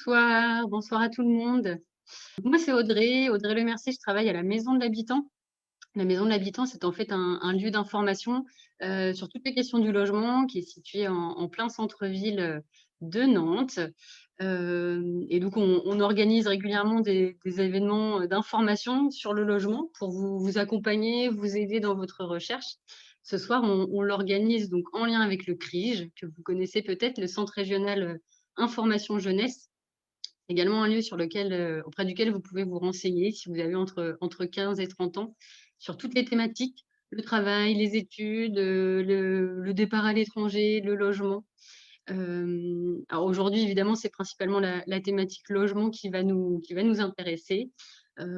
Bonsoir à tout le monde. Moi, c'est Audrey, Audrey Lemercier, je travaille à la Maison de l'Habitant. La Maison de l'Habitant, c'est en fait un lieu d'information sur toutes les questions du logement qui est situé en plein centre-ville de Nantes. Et donc, on organise régulièrement des événements d'information sur le logement pour vous accompagner, vous aider dans votre recherche. Ce soir, on l'organise donc en lien avec le CRIJ, que vous connaissez peut-être, le Centre régional information jeunesse. Également un lieu sur lequel, auprès duquel vous pouvez vous renseigner si vous avez entre 15 et 30 ans, sur toutes les thématiques, le travail, les études, le départ à l'étranger, le logement. Alors aujourd'hui, évidemment, c'est principalement la thématique logement qui va nous intéresser.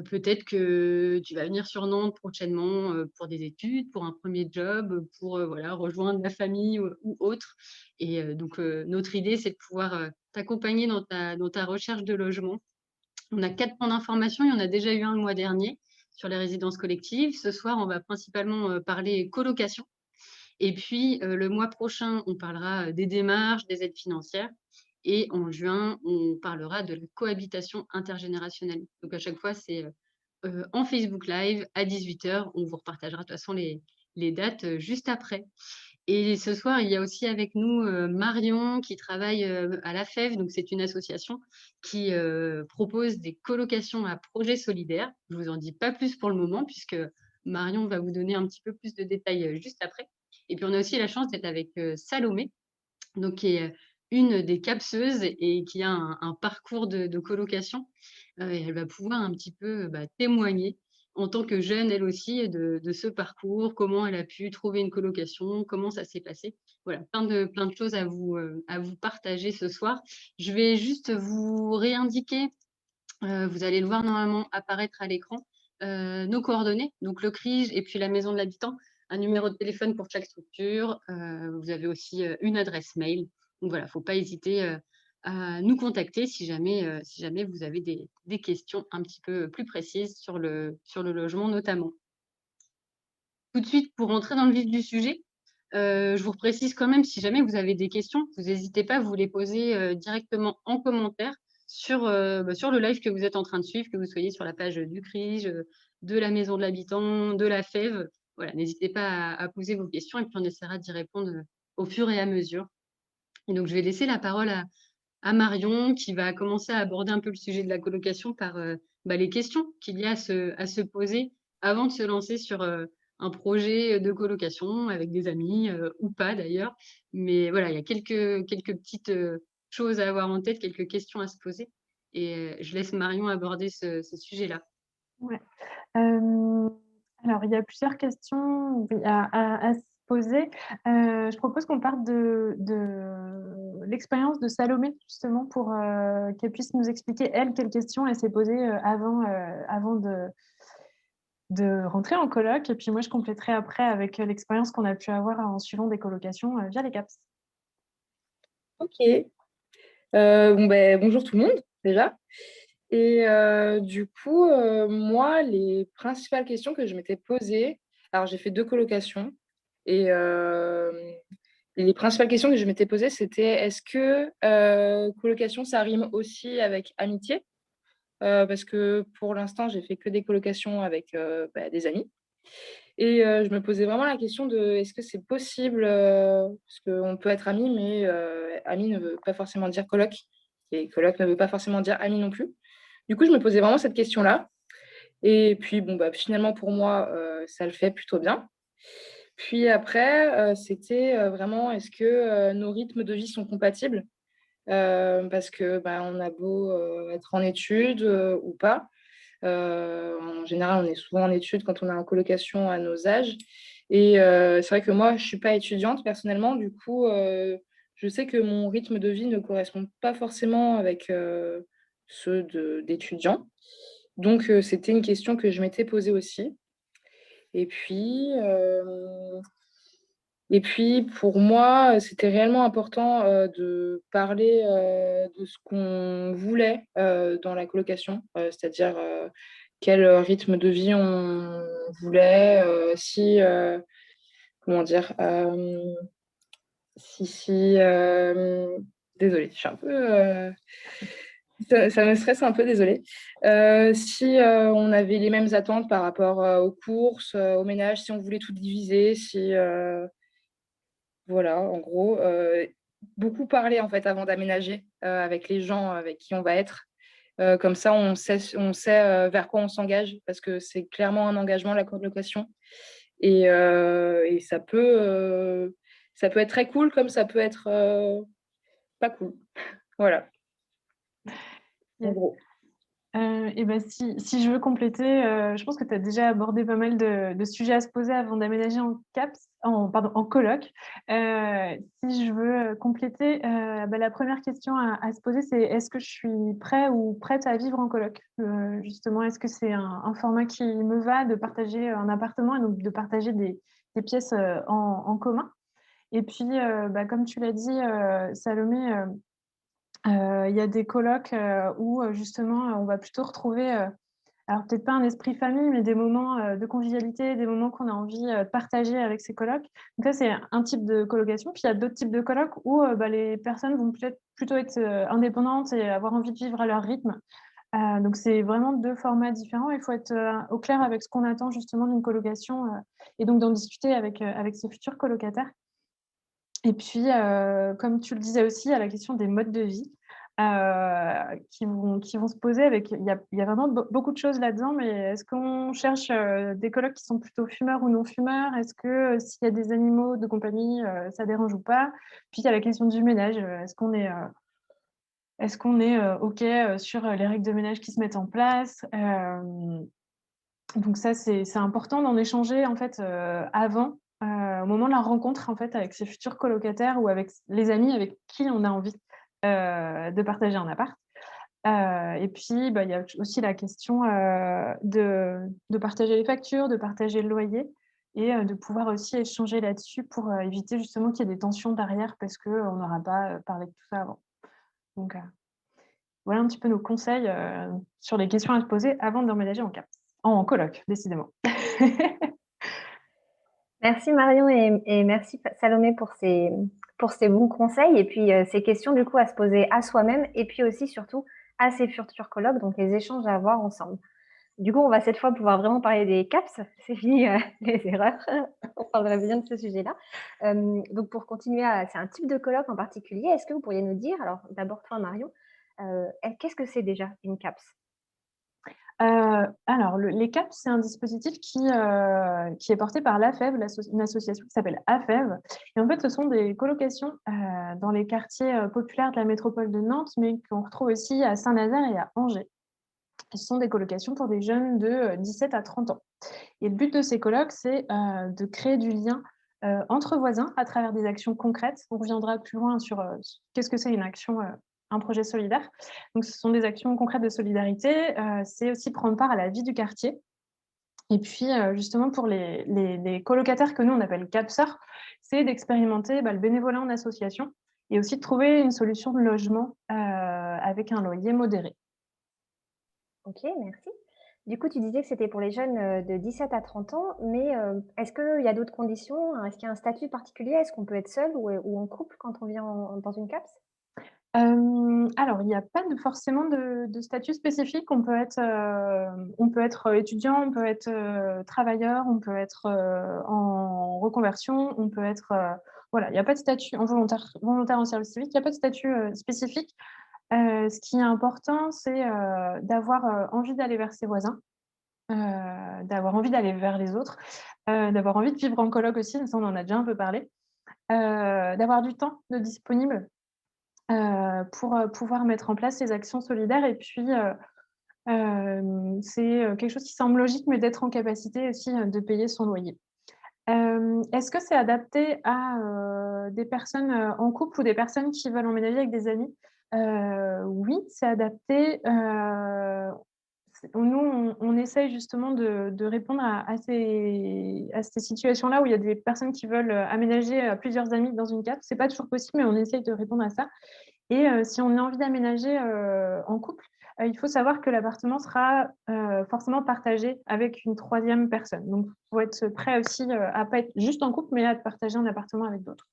Peut-être que tu vas venir sur Nantes prochainement, pour des études, pour un premier job, pour, voilà, rejoindre la famille ou autre. Et donc notre idée, c'est de pouvoir, t'accompagner dans ta recherche de logement. On a 4 points d'information, il y en a déjà eu un le mois dernier sur les résidences collectives. Ce soir, on va principalement, parler colocation. Et puis, le mois prochain, on parlera, des démarches, des aides financières, et en juin, on parlera de la cohabitation intergénérationnelle. Donc à chaque fois, c'est, en Facebook Live à 18 h. On vous repartagera de toute façon les dates, juste après. Et ce soir, il y a aussi avec nous, Marion qui travaille, à la FEV, donc c'est une association qui, propose des colocations à projet solidaire. Je vous en dis pas plus pour le moment puisque Marion va vous donner un petit peu plus de détails, juste après. Et puis on a aussi la chance d'être avec, Salomé, donc qui est, une des capseuses et qui a un parcours de colocation. Et elle va pouvoir un petit peu, bah, témoigner en tant que jeune, elle aussi, de ce parcours, comment elle a pu trouver une colocation, comment ça s'est passé. Voilà, plein de choses à vous partager ce soir. Je vais juste vous réindiquer, vous allez le voir normalement apparaître à l'écran, nos coordonnées, donc le CRIJ et puis la Maison de l'Habitant, un numéro de téléphone pour chaque structure. Vous avez aussi, une adresse mail. Donc voilà, il ne faut pas hésiter, à nous contacter si jamais vous avez des questions un petit peu plus précises sur le logement notamment. Tout de suite, pour rentrer dans le vif du sujet, je vous précise quand même, si jamais vous avez des questions, vous n'hésitez pas, vous les poser, directement en commentaire sur le live que vous êtes en train de suivre, que vous soyez sur la page, du CRIJ, de la Maison de l'Habitant, de la FEV. Voilà, n'hésitez pas à poser vos questions et puis on essaiera d'y répondre, au fur et à mesure. Et donc je vais laisser la parole à Marion qui va commencer à aborder un peu le sujet de la colocation par, bah, les questions qu'il y a à se poser avant de se lancer sur, un projet de colocation avec des amis, ou pas d'ailleurs. Mais voilà, il y a quelques petites, choses à avoir en tête, quelques questions à se poser, et je laisse Marion aborder ce sujet-là. Ouais. Hem, alors il y a plusieurs questions, oui, à se poser. Je propose qu'on parte de l'expérience de Salomé justement pour, qu'elle puisse nous expliquer elle, quelles questions elle s'est posées, avant de rentrer en coloc et puis moi je compléterai après avec, l'expérience qu'on a pu avoir en suivant des colocations, via les CAPS. OK. Bon, bonjour tout le monde, déjà. Et du coup, moi, les principales questions que je m'étais posées, alors j'ai fait 2 colocations et les principales questions que je m'étais posées, c'était: «Est-ce que, colocation, ça rime aussi avec amitié?» Parce que pour l'instant, j'ai fait que des colocations avec, des amis. Et je me posais vraiment la question de: «Est-ce que c'est possible?» Parce qu'on peut être amis, mais ami ne veut pas forcément dire coloc et coloc ne veut pas forcément dire ami non plus. Du coup, je me posais vraiment cette question-là et puis bon, finalement pour moi, ça le fait plutôt bien. Puis après, c'était, vraiment est-ce que, nos rythmes de vie sont compatibles? Parce que, on a beau, être en études, ou pas, en général, on est souvent en études quand on est en colocation à nos âges et c'est vrai que moi, je suis pas étudiante personnellement. Du coup, je sais que mon rythme de vie ne correspond pas forcément avec, ceux d'étudiants. Donc c'était une question que je m'étais posée aussi et puis, pour moi, c'était réellement important, de parler, de ce qu'on voulait, dans la colocation, c'est-à-dire, quel, rythme de vie on voulait, si, comment dire? Si, désolée, je suis un peu, Ça me stresse un peu, désolée. Si on avait les mêmes attentes par rapport aux courses, au ménage, si on voulait tout diviser, si voilà, en gros, beaucoup parler en fait avant d'aménager avec les gens avec qui on va être. Comme ça, on sait vers quoi on s'engage parce que c'est clairement un engagement, la colocation. Et ça peut être très cool comme ça peut être pas cool. Voilà, en Yes. gros. Et ben, si je veux compléter, je pense que tu as déjà abordé pas mal de sujets à se poser avant d'aménager en CAPS, pardon, en coloc. Si je veux compléter, bah, la première question à se poser, c'est est-ce que je suis prêt ou prête à vivre en coloc? Justement, est-ce que c'est un format qui me va de partager un appartement et donc de partager des pièces en commun? Et puis, bah, comme tu l'as dit, Salomé, il y a des colocs, où, justement, on va plutôt retrouver, alors peut-être pas un esprit famille, mais des moments, de convivialité, des moments qu'on a envie, de partager avec ses colocs. Donc ça, c'est un type de colocation. Puis il y a d'autres types de colocs où, bah, les personnes vont peut-être plutôt être, indépendantes et avoir envie de vivre à leur rythme. Donc c'est vraiment 2 formats différents. Il faut être, au clair avec ce qu'on attend justement d'une colocation, et donc d'en discuter avec ses futurs colocataires. Et puis, comme tu le disais aussi, il y a la question des modes de vie, qui vont se poser avec il y a vraiment beaucoup de choses là-dedans, mais est-ce qu'on cherche, des colocs qui sont plutôt fumeurs ou non fumeurs? Est-ce que, s'il y a des animaux de compagnie, ça dérange ou pas? Puis il y a la question du ménage, est-ce qu'on est OK, sur, les règles de ménage qui se mettent en place? Donc ça, c'est important d'en échanger en fait, avant, au moment de la rencontre en fait avec ses futurs colocataires ou avec les amis avec qui on a envie, de partager un appart. Et puis, bah, il y a aussi la question, de partager les factures, de partager le loyer et de pouvoir aussi échanger là-dessus pour, éviter justement qu'il y ait des tensions derrière parce qu'on n'aura pas, parlé de tout ça avant. Donc, voilà un petit peu nos conseils, sur les questions à se poser avant d'emménager en coloc, décidément. Merci Marion et merci Salomé pour ces bons conseils et puis ces questions du coup à se poser à soi-même et puis aussi surtout à ses futurs colloques, donc les échanges à avoir ensemble. Du coup, on va cette fois pouvoir vraiment parler des CAPS. C'est fini les erreurs. On parlera bien de ce sujet-là. Donc, pour continuer, c'est un type de colloque en particulier. Est-ce que vous pourriez nous dire, alors d'abord toi Marion, qu'est-ce que c'est déjà une CAPS? Alors les CAPS, c'est un dispositif qui est porté par l'AFEV, une association qui s'appelle AFEV. Et en fait, ce sont des colocations, dans les quartiers, populaires de la métropole de Nantes, mais qu'on retrouve aussi à Saint-Nazaire et à Angers. Ce sont des colocations pour des jeunes de 17 à 30 ans. Et le but de ces colocs, c'est, de créer du lien, entre voisins à travers des actions concrètes. On reviendra plus loin sur, qu'est-ce que c'est une action, un projet solidaire. Donc ce sont des actions concrètes de solidarité, c'est aussi prendre part à la vie du quartier. Et puis, justement pour les colocataires que nous on appelle capseurs, c'est d'expérimenter, bah, le bénévolat en association et aussi de trouver une solution de logement, avec un loyer modéré. Ok, merci. Du coup, tu disais que c'était pour les jeunes de 17 à 30 ans, mais est-ce qu'il y a d'autres conditions? Est-ce qu'il y a un statut particulier? Est-ce qu'on peut être seul ou en couple quand on vient dans une CAPS? Alors il n'y a pas forcément de statut spécifique. On peut être étudiant, on peut être, travailleur, on peut être, en reconversion, on peut être, voilà, il n'y a pas de statut en volontaire en service civique, il n'y a pas de statut, spécifique. Ce qui est important, c'est, d'avoir, envie d'aller vers ses voisins, d'avoir envie d'aller vers les autres, d'avoir envie de vivre en coloc aussi, ça on en a déjà un peu parlé, d'avoir du temps de disponible, pour, pouvoir mettre en place ces actions solidaires et puis, c'est, quelque chose qui semble logique, mais d'être en capacité aussi, de payer son loyer. Est-ce que c'est adapté à, des personnes, en couple ou des personnes qui veulent emménager avec des amis? Oui, c'est adapté, nous, on essaye justement de répondre à ces situations-là où il y a des personnes qui veulent, aménager, plusieurs amis dans une cave. C'est pas toujours possible, mais on essaye de répondre à ça. Et si on a envie d'aménager, en couple, il faut savoir que l'appartement sera, forcément partagé avec une troisième personne. Donc il faut être prêt aussi, à pas être juste en couple, mais à partager un appartement avec d'autres.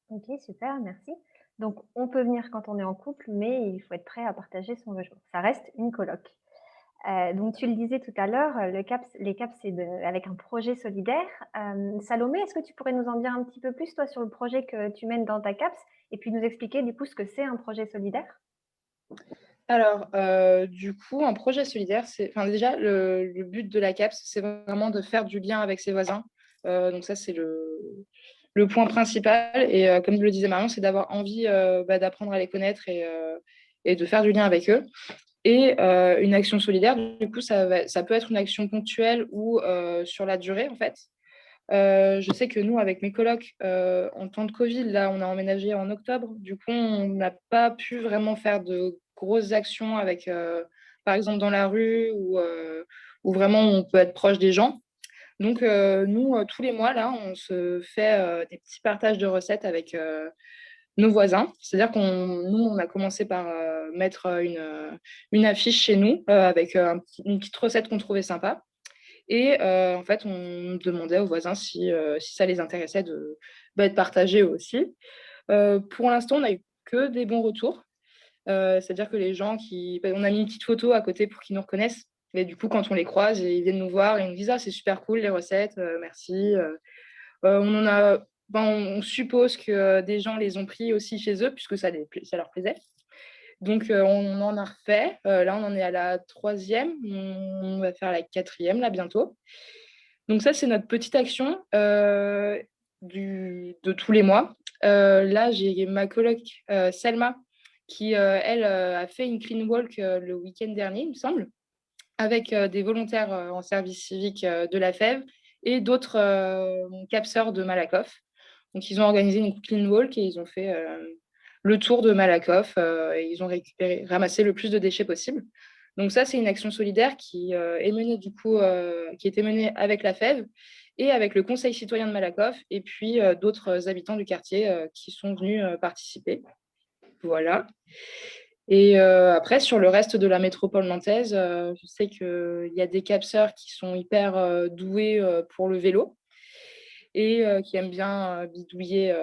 Ok, super, merci. Donc, on peut venir quand on est en couple, mais il faut être prêt à partager son logement. Ça reste une coloc. Donc, tu le disais tout à l'heure, les CAPS, c'est avec un projet solidaire. Salomé, est-ce que tu pourrais nous en dire un petit peu plus, toi, sur le projet que tu mènes dans ta CAPS et puis nous expliquer, du coup, ce que c'est un projet solidaire? Alors, du coup, un projet solidaire, enfin, déjà, le but de la CAPS, c'est vraiment de faire du lien avec ses voisins. Donc ça, c'est le point principal. Et comme le disait Marion, c'est d'avoir envie d'apprendre à les connaître et de faire du lien avec eux. Et une action solidaire, du coup, ça peut être une action ponctuelle ou sur la durée, en fait. Je sais que nous, avec mes colocs, en temps de Covid, là, on a emménagé en octobre. Du coup, on n'a pas pu vraiment faire de grosses actions avec, par exemple, dans la rue où vraiment on peut être proche des gens. Donc, nous, tous les mois, là, on se fait des petits partages de recettes avec nos voisins. C'est-à-dire on a commencé par mettre une affiche chez nous avec une petite recette qu'on trouvait sympa. Et en fait, on demandait aux voisins si ça les intéressait de partager aussi. Pour l'instant, on n'a eu que des bons retours. C'est-à-dire que les gens on a mis une petite photo à côté pour qu'ils nous reconnaissent. Et du coup, quand on les croise, ils viennent nous voir et ils nous disent: «Ah, c'est super cool les recettes, merci.» on suppose que des gens les ont pris aussi chez eux puisque ça leur plaisait. Donc, on en a refait. Là, on en est à la 3e. On va faire la 4e là bientôt. Donc ça, c'est notre petite action de tous les mois. Là, j'ai ma coloc Selma qui, elle, a fait une clean walk le week-end dernier, il me semble, avec des volontaires en service civique de la FEV et d'autres capseurs de Malakoff. Donc, ils ont organisé une clean walk et ils ont fait le tour de Malakoff et ils ont ramassé le plus de déchets possible. Donc ça, c'est une action solidaire qui est menée du coup, qui était menée avec la FEV et avec le Conseil citoyen de Malakoff et puis d'autres habitants du quartier qui sont venus participer. Voilà. Et après, sur le reste de la métropole nantaise, je sais qu'il y a des capseurs qui sont hyper doués pour le vélo et qui aiment bien bidouiller,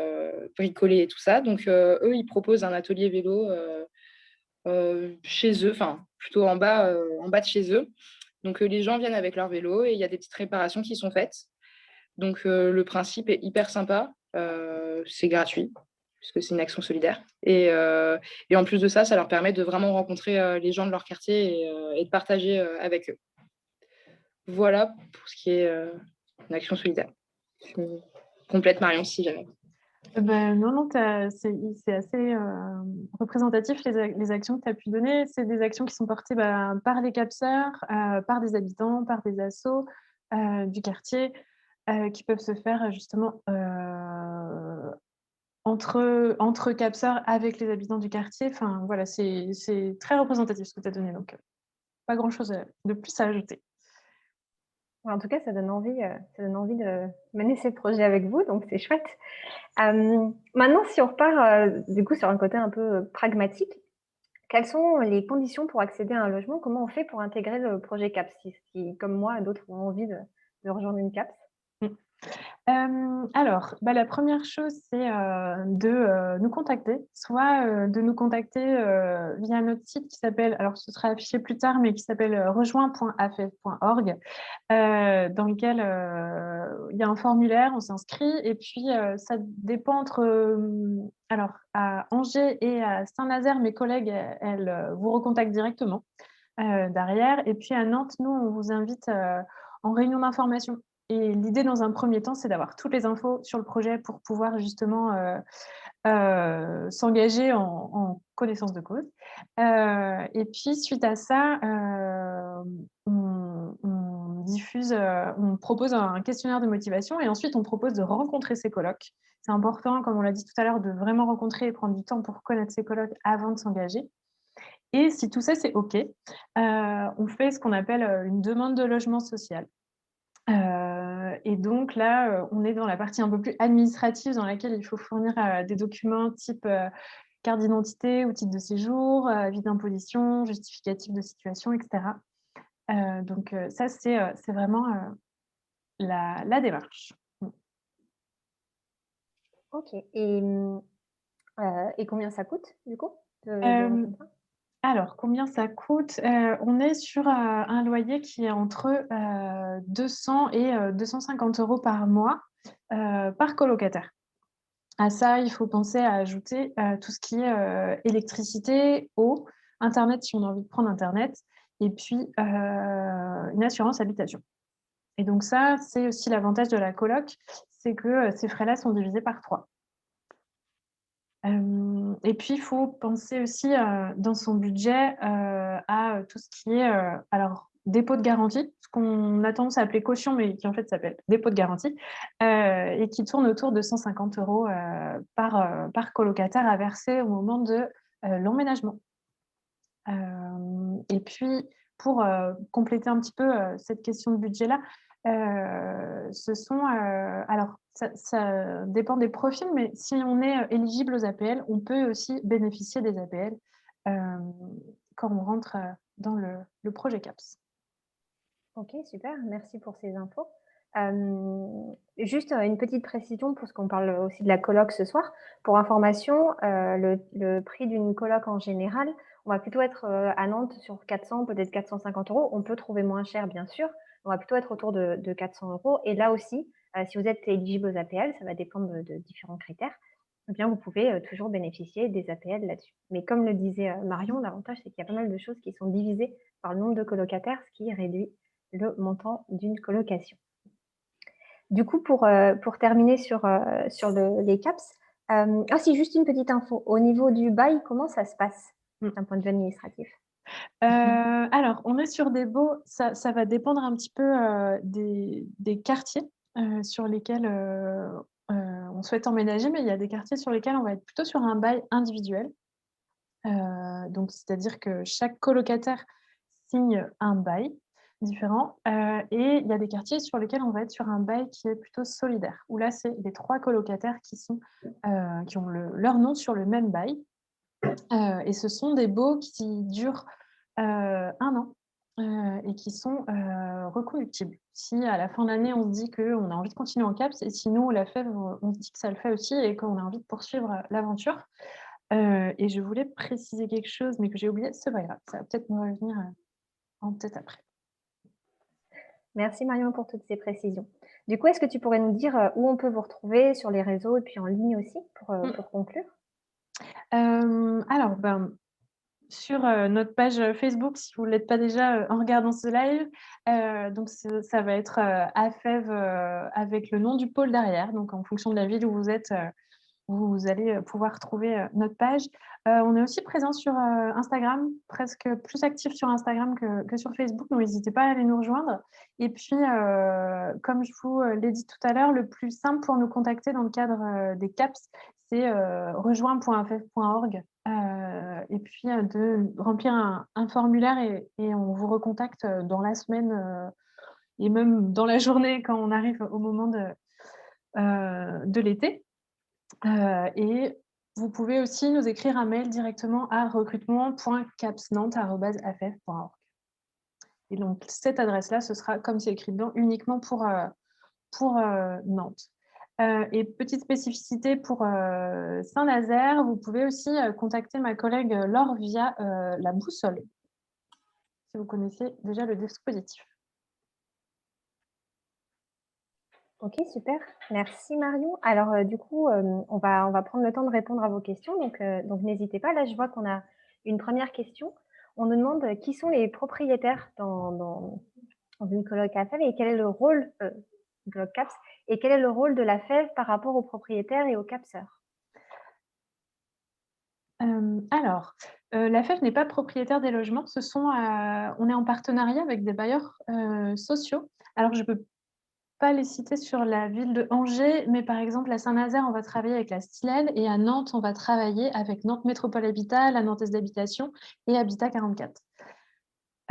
bricoler et tout ça. Donc, eux, ils proposent un atelier vélo chez eux, enfin, plutôt en bas de chez eux. Donc, les gens viennent avec leur vélo et il y a des petites réparations qui sont faites. Donc, le principe est hyper sympa. C'est gratuit, puisque c'est une action solidaire. Et en plus de ça, ça leur permet de vraiment rencontrer les gens de leur quartier et de partager avec eux. Voilà pour ce qui est une action solidaire. Je complète Marion, si jamais. Non, c'est assez représentatif les actions que tu as pu donner. C'est des actions qui sont portées par les capseurs, par des habitants, par des assos du quartier, qui peuvent se faire justement entre capseurs avec les habitants du quartier. Enfin, voilà, c'est très représentatif ce que tu as donné, donc pas grand-chose de plus à ajouter. En tout cas, ça donne envie de mener ces projets avec vous, donc c'est chouette. Maintenant, si on repart du coup sur un côté un peu pragmatique, quelles sont les conditions pour accéder à un logement? Comment on fait pour intégrer le projet CAPS si comme moi, d'autres ont envie de rejoindre une CAPS? Alors, la première chose, c'est de nous contacter, soit de nous contacter via notre site qui s'appelle, alors ce sera affiché plus tard, mais qui s'appelle rejoins.aff.org, dans lequel il y a un formulaire, on s'inscrit, et puis ça dépend entre, alors à Angers et à Saint-Nazaire, mes collègues, elles vous recontactent directement derrière, et puis à Nantes, nous, on vous invite en réunion d'information. Et l'idée, dans un premier temps, c'est d'avoir toutes les infos sur le projet pour pouvoir justement s'engager en connaissance de cause. Et puis, suite à ça, on diffuse, on propose un questionnaire de motivation et ensuite, on propose de rencontrer ses colocs. C'est important, comme on l'a dit tout à l'heure, de vraiment rencontrer et prendre du temps pour connaître ses colocs avant de s'engager. Et si tout ça, c'est OK, on fait ce qu'on appelle une demande de logement social. Et donc là, on est dans la partie un peu plus administrative dans laquelle il faut fournir des documents type carte d'identité ou titre de séjour, avis d'imposition, justificatif de situation, etc. Donc ça, c'est vraiment la démarche. OK. Et Et combien ça coûte, du coup, de Euh, rejoindre ça? alors, combien ça coûte? On est sur un loyer qui est entre 200 et 250 euros par mois par colocataire. À ça, il faut penser à ajouter tout ce qui est électricité, eau, Internet si on a envie de prendre Internet, et puis une assurance habitation. Et donc ça, c'est aussi l'avantage de la coloc, c'est que ces frais-là sont divisés par 3. Et puis, il faut penser aussi dans son budget à tout ce qui est alors, dépôt de garantie, ce qu'on a tendance à appeler caution, mais qui en fait s'appelle dépôt de garantie, et qui tourne autour de 150 euros par colocataire à verser au moment de l'emménagement. Et puis, pour compléter un petit peu cette question de budget-là, ce sont alors ça dépend des profils, mais si on est éligible aux APL, on peut aussi bénéficier des APL quand on rentre dans le projet CAPS. OK, super, merci pour ces infos. Juste, une petite précision parce qu'on parle aussi de la coloc ce soir. Pour information, le prix d'une coloc en général, on va plutôt être, à Nantes sur 400, peut-être 450 €. On peut trouver moins cher, bien sûr. On va plutôt être autour de 400 € et là aussi, si vous êtes éligible aux APL, ça va dépendre de différents critères, eh bien, vous pouvez, toujours bénéficier des APL là-dessus. Mais comme le disait, Marion, l'avantage, c'est qu'il y a pas mal de choses qui sont divisées par le nombre de colocataires, ce qui réduit le montant d'une colocation. Du coup, pour terminer sur les CAPS, ah si, juste une petite info. Au niveau du bail, comment ça se passe d'un point de vue administratif? Alors, on est sur des baux, ça va dépendre un petit peu des quartiers sur lesquels on souhaite emménager, mais il y a des quartiers sur lesquels on va être plutôt sur un bail individuel. Donc, c'est-à-dire que chaque colocataire signe un bail différent. Et il y a des quartiers sur lesquels on va être sur un bail qui est plutôt solidaire, où là, c'est les 3 colocataires qui ont leur nom sur le même bail. Et ce sont des baux qui durent 1 an et qui sont reconductibles. Si à la fin de l'année, on se dit qu'on a envie de continuer en CAPS, et si nous, la FEV, on se dit que ça le fait aussi et qu'on a envie de poursuivre l'aventure. Et je voulais préciser quelque chose, mais que j'ai oublié, c'est pas grave, ça va peut-être me revenir en tête après. Merci Marion pour toutes ces précisions. Du coup, est-ce que tu pourrais nous dire, où on peut vous retrouver sur les réseaux et puis en ligne aussi pour conclure? Alors, sur notre page Facebook, si vous ne l'êtes pas déjà en regardant ce live, donc ça va être AFEV avec le nom du pôle derrière. Donc, en fonction de la ville où vous êtes, vous allez pouvoir trouver notre page. On est aussi présent sur Instagram, presque plus actif sur Instagram que sur Facebook, donc n'hésitez pas à aller nous rejoindre. Et puis, comme je vous l'ai dit tout à l'heure, le plus simple pour nous contacter dans le cadre des CAPS, c'est rejoins.afev.org et puis de remplir un formulaire et on vous recontacte dans la semaine et même dans la journée quand on arrive au moment de l'été. Et vous pouvez aussi nous écrire un mail directement à recrutement.capsnantes@afef.org. Et donc, cette adresse-là, ce sera, comme c'est écrit dedans, uniquement pour Nantes. Et petite spécificité pour Saint-Nazaire, vous pouvez aussi contacter ma collègue Laure via la boussole, si vous connaissez déjà le dispositif. OK, super. Merci Marion. Alors, du coup, on va prendre le temps de répondre à vos questions, donc n'hésitez pas. Là, je vois qu'on a une première question. On nous demande, qui sont les propriétaires dans une coloc AFEV et quel est le rôle, coloc CAPS et quel est le rôle de la FEV par rapport aux propriétaires et aux capseurs? Alors, la FEV n'est pas propriétaire des logements. On est en partenariat avec des bailleurs sociaux. Alors, je peux pas les citer sur la ville de Angers, mais par exemple, à Saint-Nazaire, on va travailler avec la Stilel et à Nantes, on va travailler avec Nantes Métropole Habitat, la Nantaise d'Habitation et Habitat 44.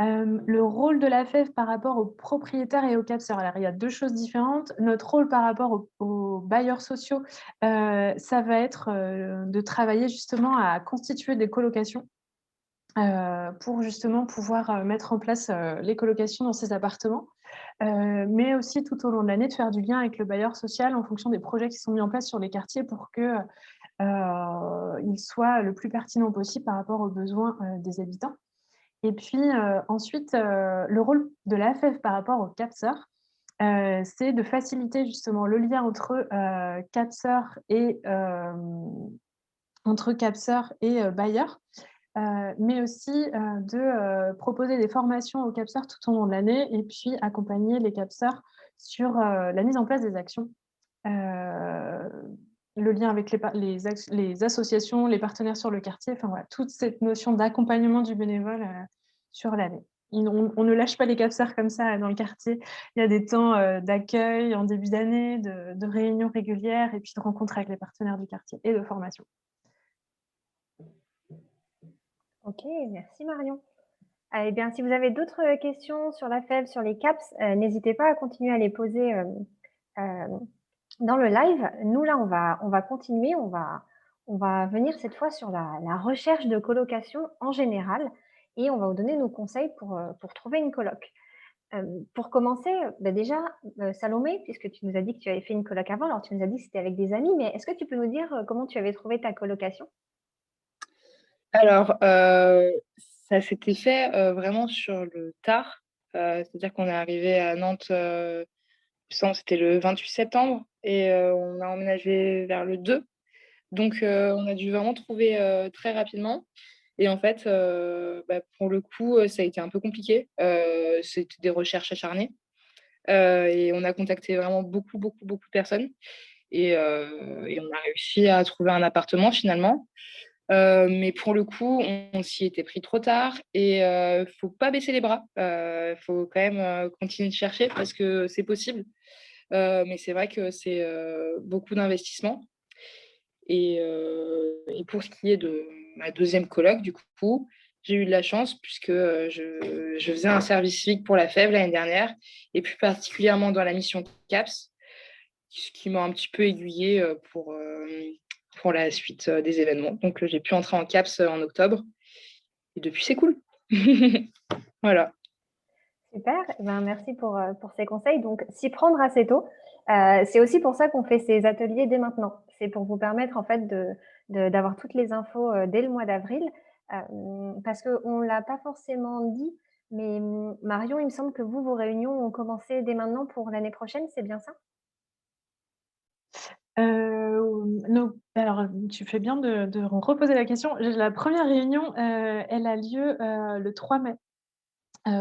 Le rôle de la FEV par rapport aux propriétaires et aux capseurs. Alors, il y a 2 choses différentes. Notre rôle par rapport aux bailleurs sociaux, ça va être de travailler justement à constituer des colocations pour justement pouvoir mettre en place les colocations dans ces appartements. Mais aussi tout au long de l'année de faire du lien avec le bailleur social en fonction des projets qui sont mis en place sur les quartiers pour que il soit le plus pertinent possible par rapport aux besoins, des habitants. Et puis, ensuite, le rôle de l'AFEF par rapport aux CAPSER, c'est de faciliter justement le lien CAPSER et bailleurs, mais aussi, de proposer des formations aux CAPSER tout au long de l'année et puis accompagner les CAPSER sur, la mise en place des actions. Heu, le lien avec les associations, les partenaires sur le quartier, enfin voilà, toute cette notion d'accompagnement du bénévole, sur l'année. On ne lâche pas les capteurs comme ça dans le quartier. Il y a des temps, d'accueil en début d'année, de réunions régulières et puis de rencontres avec les partenaires du quartier et de formation. OK, merci Marion. Eh bien, si vous avez d'autres questions sur la FEV, sur les CAPS, n'hésitez pas à continuer à les poser dans le live. Nous, là, on va continuer. On va venir cette fois sur la recherche de colocation en général et on va vous donner nos conseils pour trouver une coloc. Pour commencer, déjà, Salomé, puisque tu nous as dit que tu avais fait une coloc avant, alors tu nous as dit que c'était avec des amis, mais est-ce que tu peux nous dire comment tu avais trouvé ta colocation? Alors, ça s'était fait vraiment sur le tard. C'est-à-dire qu'on est arrivé à Nantes, c'était le 28 septembre et on a emménagé vers le 2. Donc, on a dû vraiment trouver très rapidement. Et en fait, pour le coup, ça a été un peu compliqué. C'était des recherches acharnées. Et on a contacté vraiment beaucoup, beaucoup, beaucoup de personnes. Et on a réussi à trouver un appartement finalement. Mais pour le coup, on s'y était pris trop tard et faut pas baisser les bras. Faut quand même continuer de chercher parce que c'est possible. Mais c'est vrai que c'est beaucoup d'investissement. Et pour ce qui est de ma deuxième coloc, du coup, j'ai eu de la chance puisque je faisais un service civique pour la FEV l'année dernière et plus particulièrement dans la mission CAPS, ce qui m'a un petit peu aiguillée pour la suite des événements. Donc, j'ai pu entrer en CAPS en octobre et depuis, c'est cool. Voilà. Super, eh ben, merci pour ces conseils. Donc, s'y prendre assez tôt, c'est aussi pour ça qu'on fait ces ateliers dès maintenant. C'est pour vous permettre en fait d'avoir toutes les infos dès le mois d'avril, parce qu'on ne l'a pas forcément dit, mais Marion, il me semble que vos réunions ont commencé dès maintenant pour l'année prochaine, c'est bien ça? Alors, tu fais bien de reposer la question. La première réunion, elle a lieu, le 3 mai.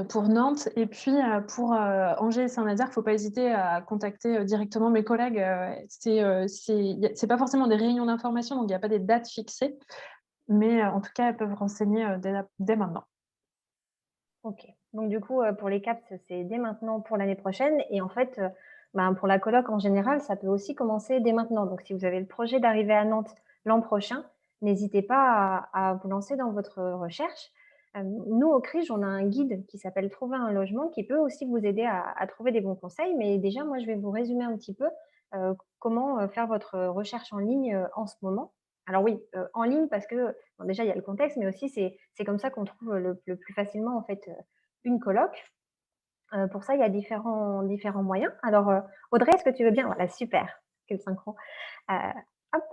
Pour Nantes et puis, pour, Angers et Saint-Nazaire, il ne faut pas hésiter à contacter, directement mes collègues, c'est pas forcément des réunions d'information, donc il y a pas des dates fixées, mais, en tout cas, elles peuvent renseigner, dès maintenant. OK. Donc du coup, pour les CAPS, c'est dès maintenant pour l'année prochaine et en fait, pour la coloc en général, ça peut aussi commencer dès maintenant. Donc si vous avez le projet d'arriver à Nantes l'an prochain, n'hésitez pas à vous lancer dans votre recherche. Nous, au CRIJ, on a un guide qui s'appelle «Trouver un logement» qui peut aussi vous aider à trouver des bons conseils. Mais déjà, moi, je vais vous résumer un petit peu, comment, faire votre recherche en ligne, en ce moment. Alors oui, en ligne parce que, bon déjà il y a le contexte, mais aussi c'est comme ça qu'on trouve, le plus facilement en fait, une coloc. Pour ça, il y a différents moyens. Alors, Audrey, est-ce que tu veux bien? Voilà, super, quel synchro. Heu, hop,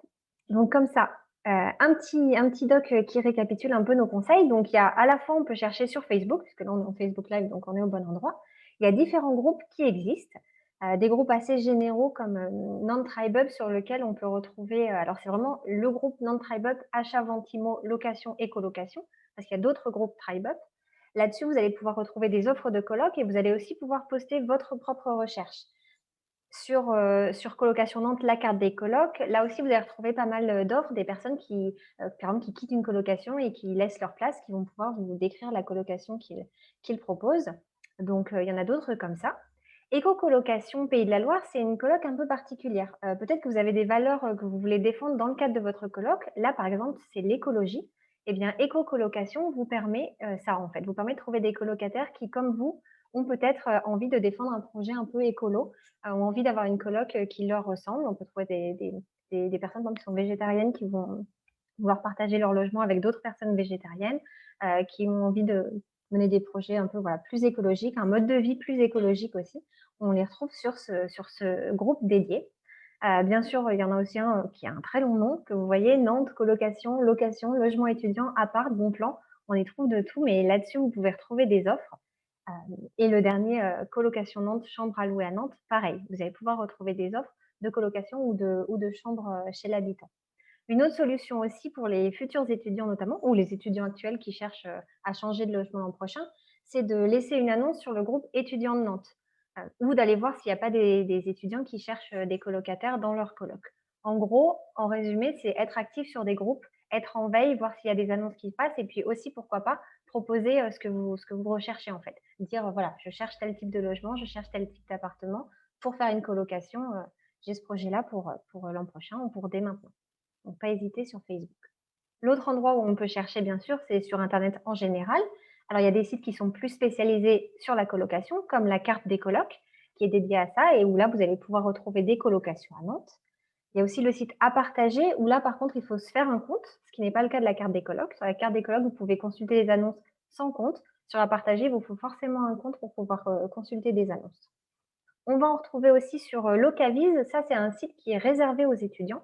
donc comme ça, un petit doc, qui récapitule un peu nos conseils. Donc il y a à la fois on peut chercher sur Facebook, puisque là on est en Facebook Live, donc on est au bon endroit. Il y a différents groupes qui existent, des groupes assez généraux comme, Nantes Tribe Up sur lequel on peut retrouver, alors c'est vraiment le groupe Nantes Tribe Up, achat, vente immo, location et colocation, parce qu'il y a d'autres groupes Tribe Up. Là-dessus, vous allez pouvoir retrouver des offres de coloc et vous allez aussi pouvoir poster votre propre recherche. Sur Colocation Nantes, la carte des colocs, là aussi, vous allez retrouver pas mal, d'offres, des personnes qui, par exemple, qui quittent une colocation et qui laissent leur place, qui vont pouvoir vous décrire la colocation qu'ils proposent. Donc, il y en a d'autres comme ça. Éco-colocation Pays de la Loire, c'est une coloc un peu particulière. Peut-être que vous avez des valeurs, que vous voulez défendre dans le cadre de votre coloc. Là, par exemple, c'est l'écologie. Eh bien, éco-colocation vous permet, ça, en fait, vous permet de trouver des colocataires qui, comme vous, ont peut-être, envie de défendre un projet un peu écolo, ont envie d'avoir une coloc, qui leur ressemble. On peut trouver des personnes, par exemple, qui sont végétariennes, qui vont vouloir partager leur logement avec d'autres personnes végétariennes, qui ont envie de mener des projets un peu, voilà, plus écologiques, un mode de vie plus écologique aussi. On les retrouve sur ce groupe dédié. Bien sûr, il y en a aussi un qui a un très long nom que vous voyez, Nantes, colocation, location, logement étudiant, appart, bon plan. On y trouve de tout, mais là-dessus, vous pouvez retrouver des offres. Et le dernier, colocation Nantes, chambre à louer à Nantes, pareil, vous allez pouvoir retrouver des offres de colocation ou de chambres, chez l'habitant. Une autre solution aussi pour les futurs étudiants notamment, ou les étudiants actuels qui cherchent, à changer de logement l'an prochain, c'est de laisser une annonce sur le groupe étudiants de Nantes, ou d'aller voir s'il n'y a pas des étudiants qui cherchent, des colocataires dans leur coloc. En gros, en résumé, c'est être actif sur des groupes, être en veille, voir s'il y a des annonces qui passent et puis aussi, pourquoi pas, proposer, ce que vous recherchez en fait. Dire, voilà: «Je cherche tel type de logement, je cherche tel type d'appartement pour faire une colocation, j'ai ce projet-là pour l'an prochain ou pour dès maintenant». Donc pas hésiter sur Facebook. L'autre endroit où on peut chercher, bien sûr, c'est sur internet en général. Alors, il y a des sites qui sont plus spécialisés sur la colocation, comme la carte des colocs, qui est dédiée à ça et où là, vous allez pouvoir retrouver des colocations à Nantes. Il y a aussi le site à partager, où là, par contre, il faut se faire un compte, ce qui n'est pas le cas de la carte des colocs. Sur la carte des colocs, vous pouvez consulter les annonces sans compte. Sur la partager, il vous faut forcément un compte pour pouvoir consulter des annonces. On va en retrouver aussi sur Locavise. Ça, c'est un site qui est réservé aux étudiants.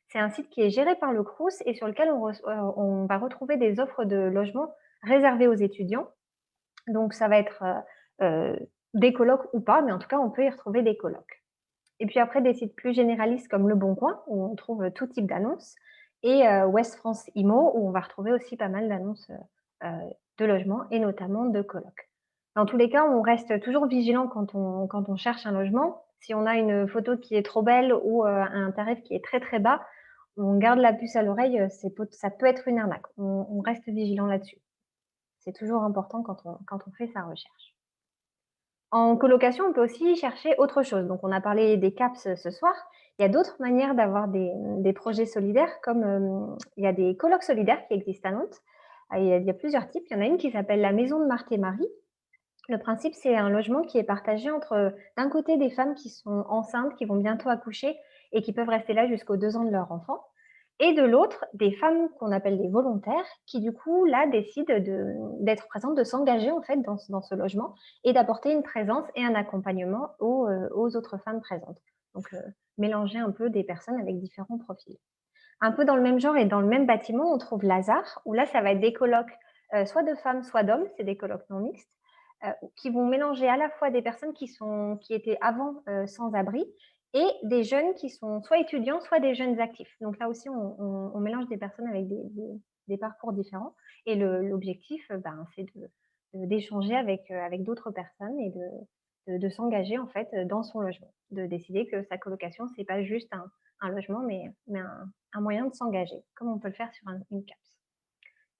C'est un site qui est géré par le Crous et sur lequel on va retrouver des offres de logement réservées aux étudiants. Donc, ça va être des colocs ou pas, mais en tout cas, on peut y retrouver des colocs. Et puis après, des sites plus généralistes comme Le Bon Coin, où on trouve tout type d'annonces, et Ouest France Immo, où on va retrouver aussi pas mal d'annonces de logements et notamment de colocs. Dans tous les cas, on reste toujours vigilant quand on cherche un logement. Si on a une photo qui est trop belle ou un tarif qui est très très bas, on garde la puce à l'oreille, ça peut être une arnaque. On reste vigilant là-dessus. C'est toujours important quand on fait sa recherche. En colocation, on peut aussi chercher autre chose. Donc, on a parlé des CAPS ce soir. Il y a d'autres manières d'avoir des projets solidaires, comme il y a des colocs solidaires qui existent à Nantes. Il y a plusieurs types. Il y en a une qui s'appelle la Maison de Marthe et Marie. Le principe, c'est un logement qui est partagé entre, d'un côté, des femmes qui sont enceintes, qui vont bientôt accoucher et qui peuvent rester là jusqu'aux 2 ans de leur enfant, et de l'autre, des femmes qu'on appelle des volontaires qui, du coup, là, décident d'être présentes, de s'engager en fait dans ce logement et d'apporter une présence et un accompagnement aux autres femmes présentes. Donc, mélanger un peu des personnes avec différents profils. Un peu dans le même genre et dans le même bâtiment, on trouve Lazare, où là, ça va être des colocs, soit de femmes, soit d'hommes, c'est des colocs non mixtes, qui vont mélanger à la fois des personnes qui étaient avant sans abri et des jeunes qui sont soit étudiants, soit des jeunes actifs. Donc là aussi, on mélange des personnes avec des parcours différents. Et l'objectif, c'est d'échanger avec d'autres personnes et de s'engager en fait dans son logement, de décider que sa colocation, c'est pas juste un logement, mais un moyen de s'engager, comme on peut le faire sur une CAPS.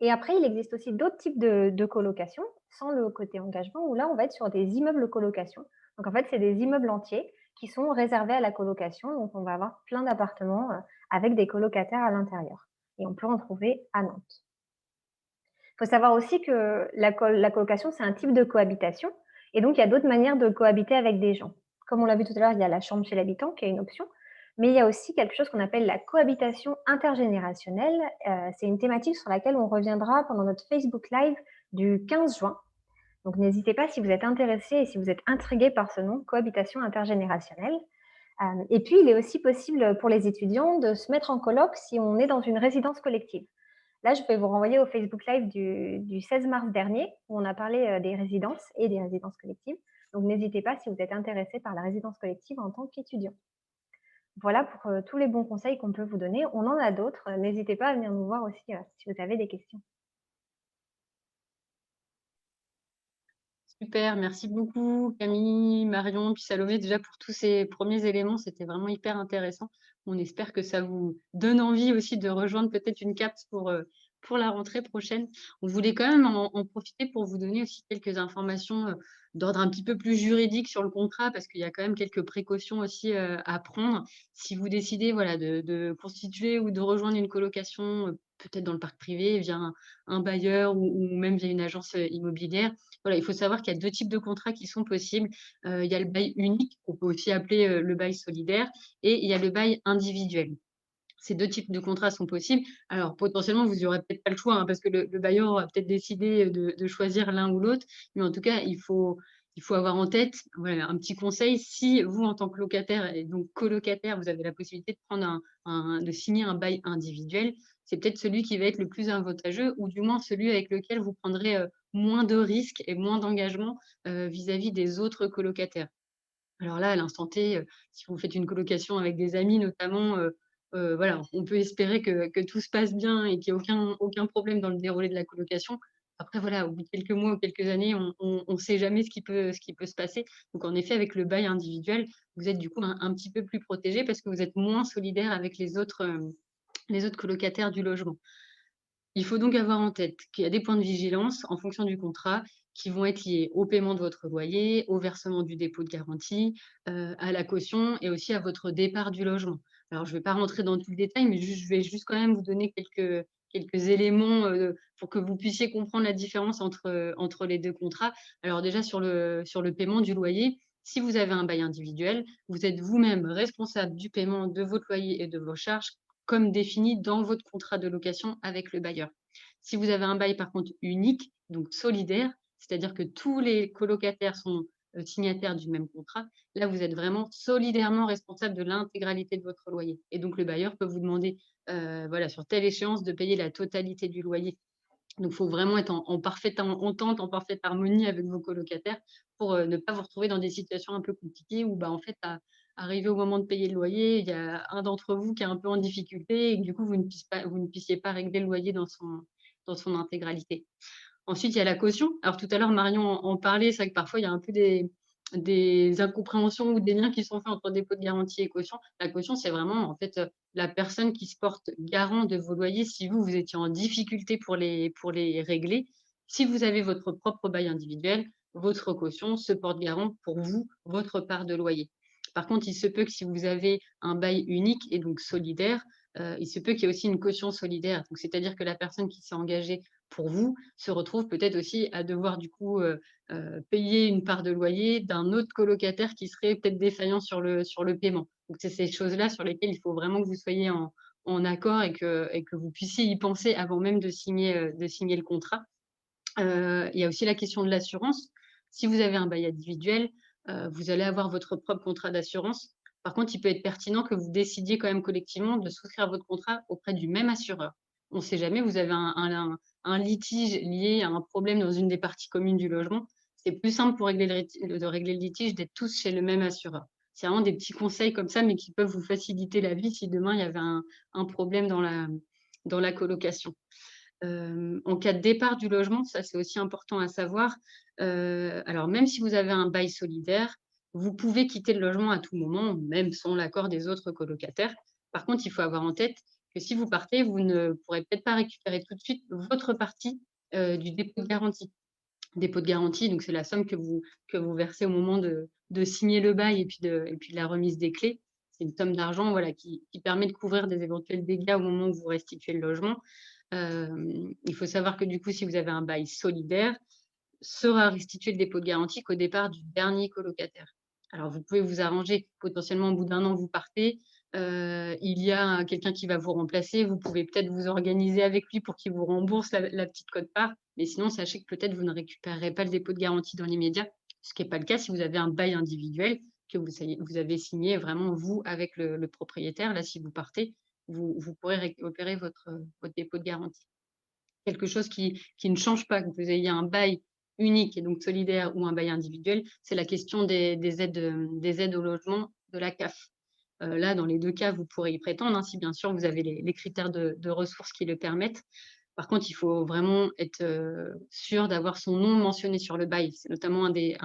Et après, il existe aussi d'autres types de colocation, sans le côté engagement, où là, on va être sur des immeubles colocation. Donc en fait, c'est des immeubles entiers qui sont réservés à la colocation. Donc on va avoir plein d'appartements avec des colocataires à l'intérieur. Et on peut en trouver à Nantes. Il faut savoir aussi que la colocation, c'est un type de cohabitation. Et donc, il y a d'autres manières de cohabiter avec des gens. Comme on l'a vu tout à l'heure, il y a la chambre chez l'habitant, qui est une option. Mais il y a aussi quelque chose qu'on appelle la cohabitation intergénérationnelle. C'est une thématique sur laquelle on reviendra pendant notre Facebook Live du 15 juin. Donc, n'hésitez pas si vous êtes intéressé et si vous êtes intrigué par ce nom, cohabitation intergénérationnelle. Et puis, il est aussi possible pour les étudiants de se mettre en coloc si on est dans une résidence collective. Là, je vais vous renvoyer au Facebook Live du 16 mars dernier, où on a parlé des résidences et des résidences collectives. Donc, n'hésitez pas si vous êtes intéressé par la résidence collective en tant qu'étudiant. Voilà pour tous les bons conseils qu'on peut vous donner. On en a d'autres. N'hésitez pas à venir nous voir aussi si vous avez des questions. Super, merci beaucoup Camille, Marion, puis Salomé, déjà pour tous ces premiers éléments, c'était vraiment hyper intéressant. On espère que ça vous donne envie aussi de rejoindre peut-être une CAPS pour la rentrée prochaine. On voulait quand même en profiter pour vous donner aussi quelques informations d'ordre un petit peu plus juridique sur le contrat, parce qu'il y a quand même quelques précautions aussi à prendre. Si vous décidez voilà, de constituer ou de rejoindre une colocation, peut-être dans le parc privé, via un bailleur ou même via une agence immobilière, voilà, il faut savoir qu'il y a 2 types de contrats qui sont possibles. Il y a le bail unique, qu'on peut aussi appeler le bail solidaire, et il y a le bail individuel. Ces 2 types de contrats sont possibles. Alors potentiellement, vous n'aurez peut-être pas le choix, hein, parce que le bailleur aura peut-être décidé de choisir l'un ou l'autre. Mais en tout cas, il faut Il faut avoir en tête, voilà, un petit conseil, si vous, en tant que locataire et donc colocataire, vous avez la possibilité de prendre de signer un bail individuel, c'est peut-être celui qui va être le plus avantageux ou du moins celui avec lequel vous prendrez, moins de risques et moins d'engagement, vis-à-vis des autres colocataires. Alors là, à l'instant T, si vous faites une colocation avec des amis notamment, voilà, on peut espérer que tout se passe bien et qu'il y ait aucun problème dans le déroulé de la colocation. Après voilà, au bout de quelques mois ou quelques années, on sait jamais ce qui peut se passer. Donc en effet, avec le bail individuel, vous êtes du coup un petit peu plus protégé parce que vous êtes moins solidaire avec les autres colocataires du logement. Il faut donc avoir en tête qu'il y a des points de vigilance en fonction du contrat qui vont être liés au paiement de votre loyer, au versement du dépôt de garantie, à la caution et aussi à votre départ du logement. Alors je ne vais pas rentrer dans tout le détail, mais je vais juste quand même vous donner quelques éléments, pour que vous puissiez comprendre la différence entre les 2 contrats. Alors déjà sur le paiement du loyer, si vous avez un bail individuel, vous êtes vous-même responsable du paiement de votre loyer et de vos charges comme défini dans votre contrat de location avec le bailleur. Si vous avez un bail par contre unique, donc solidaire, c'est-à-dire que tous les colocataires sont signataires du même contrat, là vous êtes vraiment solidairement responsable de l'intégralité de votre loyer. Et donc le bailleur peut vous demander, voilà, sur telle échéance, de payer la totalité du loyer. Donc, il faut vraiment être en parfaite entente, en parfaite harmonie avec vos colocataires pour, ne pas vous retrouver dans des situations un peu compliquées où, bah, en fait, arrivé au moment de payer le loyer, il y a un d'entre vous qui est un peu en difficulté et que du coup, vous ne puissiez pas régler le loyer dans son intégralité. Ensuite, il y a la caution. Alors tout à l'heure, Marion en parlait, c'est vrai que parfois il y a un peu des incompréhensions ou des liens qui sont faits entre dépôt de garantie et caution. La caution, c'est vraiment en fait, la personne qui se porte garant de vos loyers si vous étiez en difficulté pour les régler. Si vous avez votre propre bail individuel, votre caution se porte garant pour vous, votre part de loyer. Par contre, il se peut que si vous avez un bail unique et donc solidaire, il se peut qu'il y ait aussi une caution solidaire. Donc c'est-à-dire que la personne qui s'est engagée pour vous, se retrouve peut-être aussi à devoir du coup, payer une part de loyer d'un autre colocataire qui serait peut-être défaillant sur le paiement. Donc c'est ces choses-là sur lesquelles il faut vraiment que vous soyez en accord et que vous puissiez y penser avant même de signer le contrat. Il y a aussi la question de l'assurance. Si vous avez un bail individuel, vous allez avoir votre propre contrat d'assurance. Par contre, il peut être pertinent que vous décidiez quand même collectivement de souscrire votre contrat auprès du même assureur. On ne sait jamais, vous avez un litige lié à un problème dans une des parties communes du logement. C'est plus simple pour de régler le litige d'être tous chez le même assureur. C'est vraiment des petits conseils comme ça, mais qui peuvent vous faciliter la vie si demain il y avait un problème dans la colocation. En cas de départ du logement, ça c'est aussi important à savoir, alors même si vous avez un bail solidaire, vous pouvez quitter le logement à tout moment, même sans l'accord des autres colocataires. Par contre, il faut avoir en tête que si vous partez, vous ne pourrez peut-être pas récupérer tout de suite votre partie, du dépôt de garantie. Dépôt de garantie, donc c'est la somme que vous versez au moment de signer le bail et puis de la remise des clés. C'est une somme d'argent, voilà, qui permet de couvrir des éventuels dégâts au moment où vous restituez le logement. Il faut savoir que du coup, si vous avez un bail solidaire, sera restitué le dépôt de garantie qu'au départ du dernier colocataire. Alors vous pouvez vous arranger, potentiellement au bout d'un an vous partez, il y a quelqu'un qui va vous remplacer, vous pouvez peut-être vous organiser avec lui pour qu'il vous rembourse la petite quote-part, mais sinon sachez que peut-être vous ne récupérerez pas le dépôt de garantie dans l'immédiat, ce qui n'est pas le cas si vous avez un bail individuel que vous avez signé vraiment vous avec le propriétaire. Là, si vous partez, vous pourrez récupérer votre dépôt de garantie. Quelque chose qui ne change pas, que vous ayez un bail unique et donc solidaire ou un bail individuel, c'est la question des aides au logement de la CAF. Là, dans les 2 cas, vous pourrez y prétendre, hein, si bien sûr vous avez les critères de ressources qui le permettent. Par contre, il faut vraiment être, sûr d'avoir son nom mentionné sur le bail. C'est notamment un des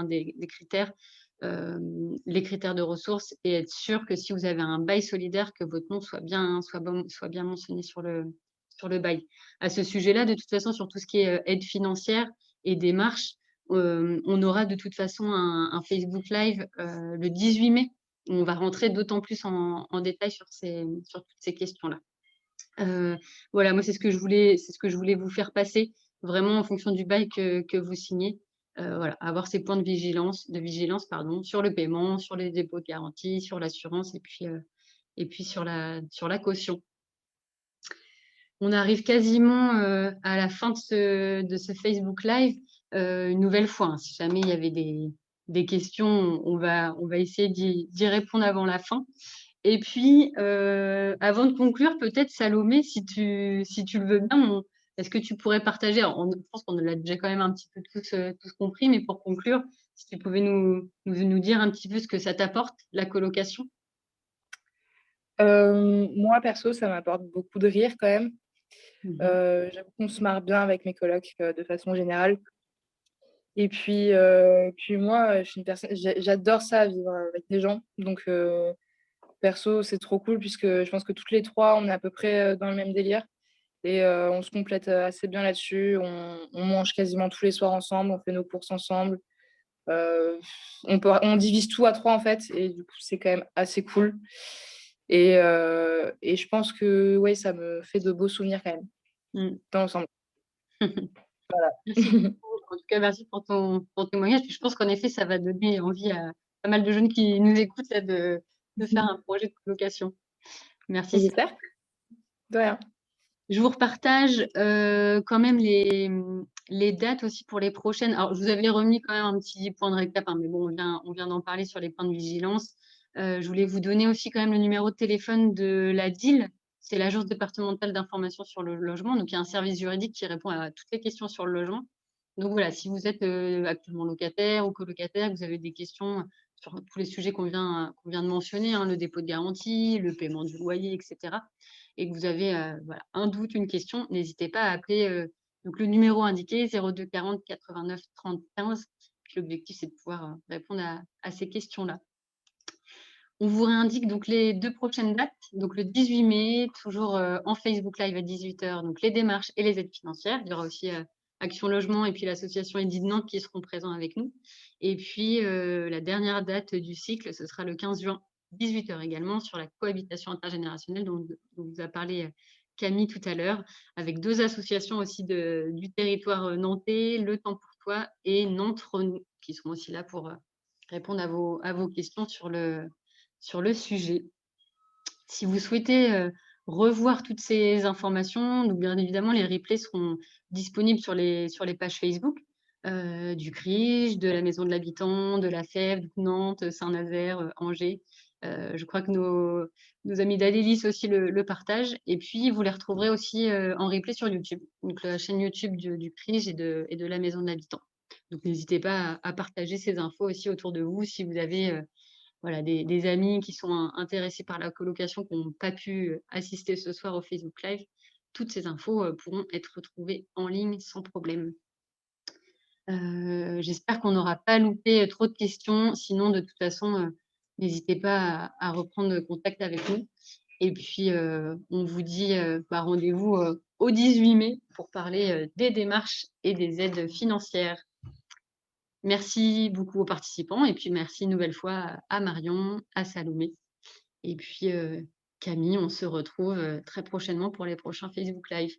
critères, les critères de ressources et être sûr que si vous avez un bail solidaire, que votre nom soit bien mentionné sur le bail. À ce sujet-là, de toute façon, sur tout ce qui est, aide financière et démarches, on aura de toute façon un Facebook Live, le 18 mai, où on va rentrer d'autant plus en détail sur toutes ces questions-là. Voilà, moi, c'est ce que je voulais vous faire passer, vraiment en fonction du bail que vous signez. Voilà, avoir ces points de vigilance, pardon, sur le paiement, sur les dépôts de garantie, sur l'assurance et puis sur la caution. On arrive quasiment, à la fin de ce Facebook Live. Une nouvelle fois, hein, si jamais il y avait des questions, on va essayer d'y répondre avant la fin. Et puis, avant de conclure, peut-être Salomé, si tu le veux bien, est-ce que tu pourrais partager, alors je pense qu'on l'a déjà quand même un petit peu tous compris, mais pour conclure, si tu pouvais nous dire un petit peu ce que ça t'apporte, la colocation. Moi, perso, ça m'apporte beaucoup de rire quand même. Mhm. J'avoue qu'on se marre bien avec mes colocs de façon générale. Et puis moi, je suis une personne, j'adore ça, vivre avec des gens. Donc, perso, c'est trop cool puisque je pense que toutes les trois, on est à peu près dans le même délire. Et on se complète assez bien là-dessus. On mange quasiment tous les soirs ensemble, on fait nos courses ensemble. Euh, on divise tout à trois en fait. Et du coup, c'est quand même assez cool. Et je pense que ouais, ça me fait de beaux souvenirs quand même, Mm. dans l'ensemble. Merci beaucoup. En tout cas, merci pour ton témoignage. Puis je pense qu'en effet, ça va donner envie à pas mal de jeunes qui nous écoutent là, de faire un projet de colocation. Merci. J'espère. De rien. Je vous repartage quand même les dates aussi pour les prochaines. Alors, je vous avais remis quand même un petit point de récap, hein, mais bon, on vient d'en parler sur les points de vigilance. Je voulais vous donner aussi quand même le numéro de téléphone de la DIL. C'est l'Agence départementale d'information sur le logement. Donc, il y a un service juridique qui répond à toutes les questions sur le logement. Donc, voilà, si vous êtes actuellement locataire ou colocataire, que vous avez des questions sur tous les sujets qu'on vient de mentionner, hein, le dépôt de garantie, le paiement du loyer, etc., et que vous avez voilà, un doute, une question, n'hésitez pas à appeler donc le numéro indiqué 02 40 89 30 15. Puis l'objectif, c'est de pouvoir répondre à ces questions-là. On vous réindique donc les 2 prochaines dates. Donc le 18 mai, toujours en Facebook Live à 18h, donc les démarches et les aides financières. Il y aura aussi Action Logement et puis l'association Edith Nantes qui seront présents avec nous. Et puis la dernière date du cycle, ce sera le 15 juin, 18h également, sur la cohabitation intergénérationnelle dont vous a parlé Camille tout à l'heure, avec 2 associations aussi du territoire nantais, Le Temps pour Toi et Nantes Renou, qui seront aussi là pour répondre à vos questions sur le sujet. Si vous souhaitez revoir toutes ces informations, donc bien évidemment, les replays seront disponibles sur les pages Facebook du CRIJ, de la Maison de l'Habitant, de la FEV, de Nantes, Saint-Nazaire, Angers. Je crois que nos amis d'Adélis aussi le partagent. Et puis, vous les retrouverez aussi en replay sur YouTube, donc la chaîne YouTube du CRIJ et de la Maison de l'Habitant. Donc, n'hésitez pas à partager ces infos aussi autour de vous si vous avez voilà, des amis qui sont intéressés par la colocation, qui n'ont pas pu assister ce soir au Facebook Live. Toutes ces infos pourront être retrouvées en ligne sans problème. J'espère qu'on n'aura pas loupé trop de questions. Sinon, de toute façon, n'hésitez pas à reprendre contact avec nous. Et puis, on vous dit rendez-vous au 18 mai pour parler des démarches et des aides financières. Merci beaucoup aux participants et puis merci une nouvelle fois à Marion, à Salomé. Et puis, Camille, on se retrouve très prochainement pour les prochains Facebook Live.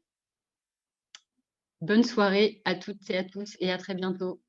Bonne soirée à toutes et à tous et à très bientôt.